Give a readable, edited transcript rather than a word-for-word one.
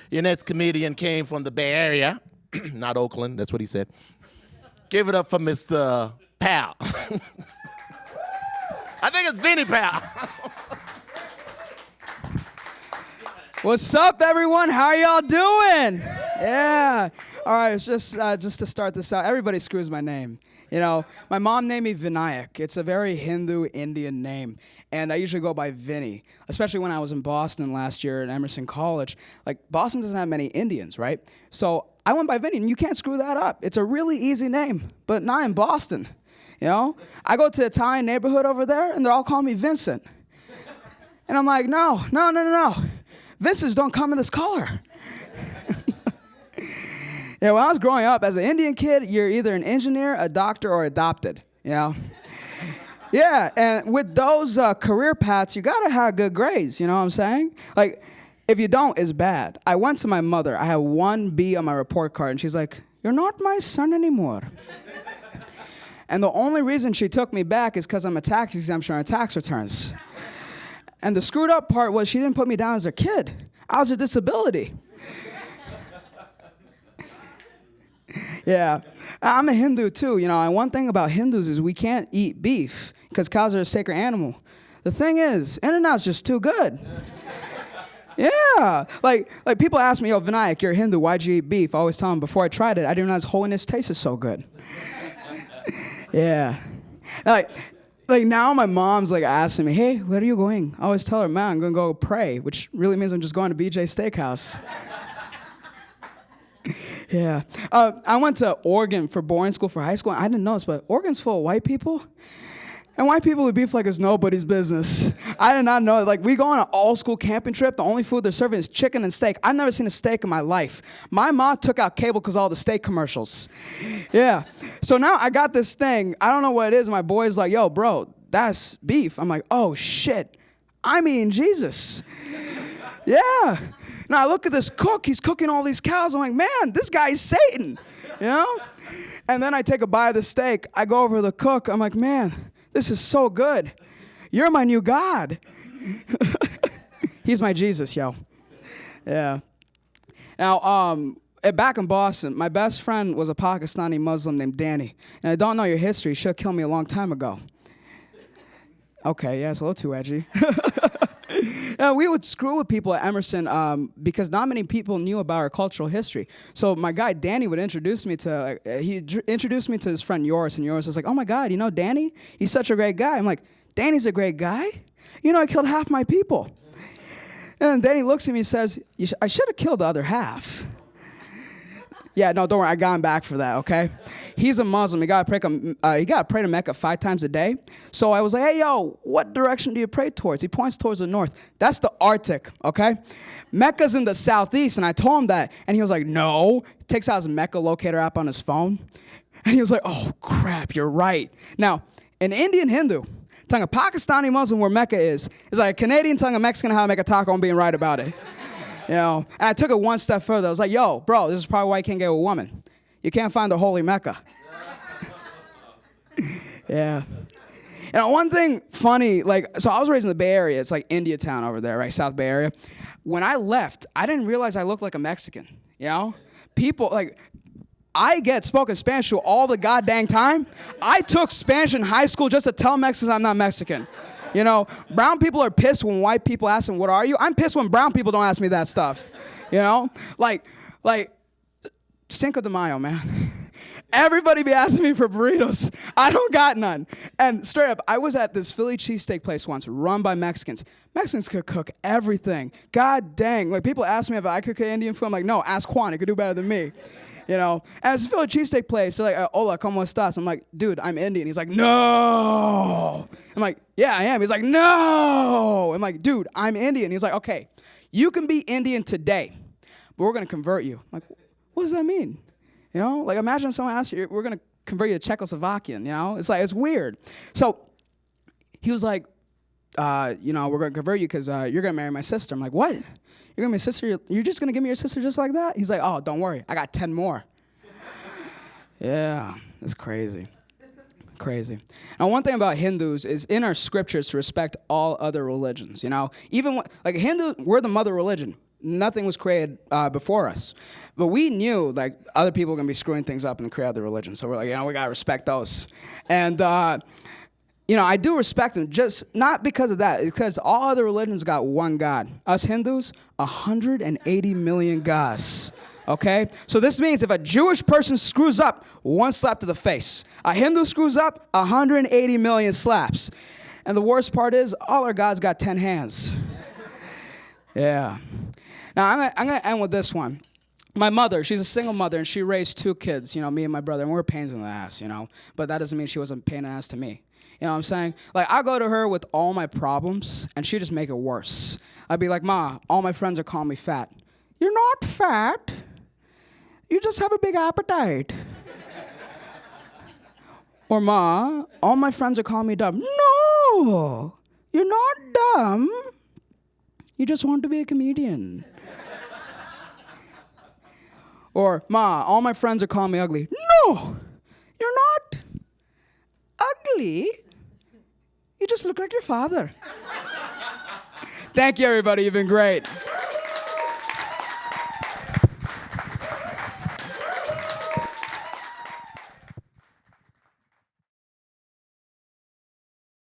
Your next comedian came from the Bay Area, not Oakland. That's what he said. Give it up for Mr. Pal. I think it's Vinnie Pal. What's up, everyone? How are y'all doing? Yeah. All right, it's just to start this out, everybody screws my name. You know, my mom named me Vinayak. It's a very Hindu Indian name, and I usually go by Vinnie, especially when I was in Boston last year at Emerson College. Like, Boston doesn't have many Indians, right? So I went by Vinnie, and you can't screw that up. It's a really easy name, but not in Boston, you know? I go to the Italian neighborhood over there, and they're all calling me Vincent. And I'm like, no. Vincents don't come in this color. Yeah, when I was growing up, as an Indian kid, you're either an engineer, a doctor, or adopted, you know? Yeah, and with those career paths, you gotta have good grades, you know what I'm saying? Like, if you don't, it's bad. I went to my mother. I had 1 B on my report card, and she's like, "You're not my son anymore." And the only reason she took me back is because I'm a tax exemption on tax returns. And the screwed up part was she didn't put me down as a kid. I was a disability. Yeah, I'm a Hindu too, you know, and one thing about Hindus is we can't eat beef because cows are a sacred animal. The thing is, In-N-Out's just too good. Yeah, like people ask me, "Yo, Vinayak, you're a Hindu, why'd you eat beef?" I always tell them, before I tried it, I didn't realize holiness tasted so good. Yeah, like now my mom's like asking me, "Hey, where are you going?" I always tell her, "Man, I'm gonna go pray," which really means I'm just going to BJ Steakhouse. Yeah. I went to Oregon for boarding school for high school. And I didn't know this, but Oregon's full of white people. And white people with beef like it's nobody's business. I did not know it. Like, we go on an all-school camping trip. The only food they're serving is chicken and steak. I've never seen a steak in my life. My mom took out cable because of all the steak commercials. Yeah. So now I got this thing. I don't know what it is. My boy's like, "Yo, bro, that's beef." I'm like, "Oh, shit. I'm eating Jesus." Yeah. Now I look at this cook, he's cooking all these cows. I'm like, "Man, this guy's Satan," you know? And then I take a bite of the steak. I go over to the cook. I'm like, "Man, this is so good. You're my new God." He's my Jesus, yo. Yeah. Now, back in Boston, my best friend was a Pakistani Muslim named Danny. And I don't know your history. He should have killed me a long time ago. Okay, yeah, it's a little too edgy. We would screw with people at Emerson because not many people knew about our cultural history. So my guy Danny would introduce me to his friend Yoris, and Yoris was like, "Oh my God, you know Danny? He's such a great guy." I'm like, "Danny's a great guy? You know, I killed half my people." And Danny looks at me and says, "I should have killed the other half." Yeah, no, don't worry. I got him back for that, okay? He's a Muslim. He got to pray to Mecca 5 times a day. So I was like, "Hey, yo, what direction do you pray towards?" He points towards the north. That's the Arctic, okay? Mecca's in the southeast, and I told him that. And he was like, "No." He takes out his Mecca locator app on his phone. And he was like, "Oh, crap, you're right." Now, an Indian Hindu telling a Pakistani Muslim where Mecca is like a Canadian telling a Mexican how to make a taco and being right about it. You know, and I took it one step further. I was like, "Yo, bro, this is probably why you can't get a woman. You can't find the holy Mecca." Yeah. And one thing funny, so I was raised in the Bay Area. It's like Indiatown over there, right? South Bay Area. When I left, I didn't realize I looked like a Mexican, you know? People, I get spoken Spanish to all the goddamn time. I took Spanish in high school just to tell Mexicans I'm not Mexican. You know, brown people are pissed when white people ask them, "What are you?" I'm pissed when brown people don't ask me that stuff. You know? Like Cinco de Mayo, man. Everybody be asking me for burritos. I don't got none. And straight up, I was at this Philly cheesesteak place once, run by Mexicans. Mexicans could cook everything. God dang. Like, people ask me if I could cook Indian food. I'm like, "No, ask Juan. He could do better than me." You know, and it's a Philly cheesesteak place. They're like, "Hola, ¿cómo estás?" I'm like, "Dude, I'm Indian." He's like, "No." I'm like, "Yeah, I am." He's like, "No." I'm like, "Dude, I'm Indian." He's like, "Okay, you can be Indian today, but we're going to convert you." I'm like, what does that mean? You know, like, imagine someone asks you, "We're going to convert you to Czechoslovakian," you know? It's like, it's weird. So he was like, "You know, we're going to convert you because you're going to marry my sister." I'm like, "What? You're going to be my sister? You're just going to give me your sister just like that?" He's like, "Oh, don't worry. I got 10 more. Yeah, it's crazy. Crazy. Now, one thing about Hindus is in our scriptures to respect all other religions, you know? Even, Hindu, we're the mother religion. Nothing was created before us. But we knew, like, other people were going to be screwing things up and create other religions. So we're like, we got to respect those. And, I do respect them, just not because of that. It's because all other religions got one God. Us Hindus, 180 million gods. Okay? So this means if a Jewish person screws up, one slap to the face. A Hindu screws up, 180 million slaps. And the worst part is, all our gods got 10 hands. Yeah. Now, I'm gonna end with this one. My mother, she's a single mother, and she raised 2 kids, me and my brother, and we're pains in the ass, But that doesn't mean she wasn't a pain in the ass to me. You know what I'm saying? Like, I go to her with all my problems, and she just make it worse. I'd be like, Ma, all my friends are calling me fat. You're not fat. You just have a big appetite. Or, Ma, all my friends are calling me dumb. No, you're not dumb. You just want to be a comedian. Or, Ma, all my friends are calling me ugly. No, you're not ugly. You just look like your father. Thank you, everybody. You've been great.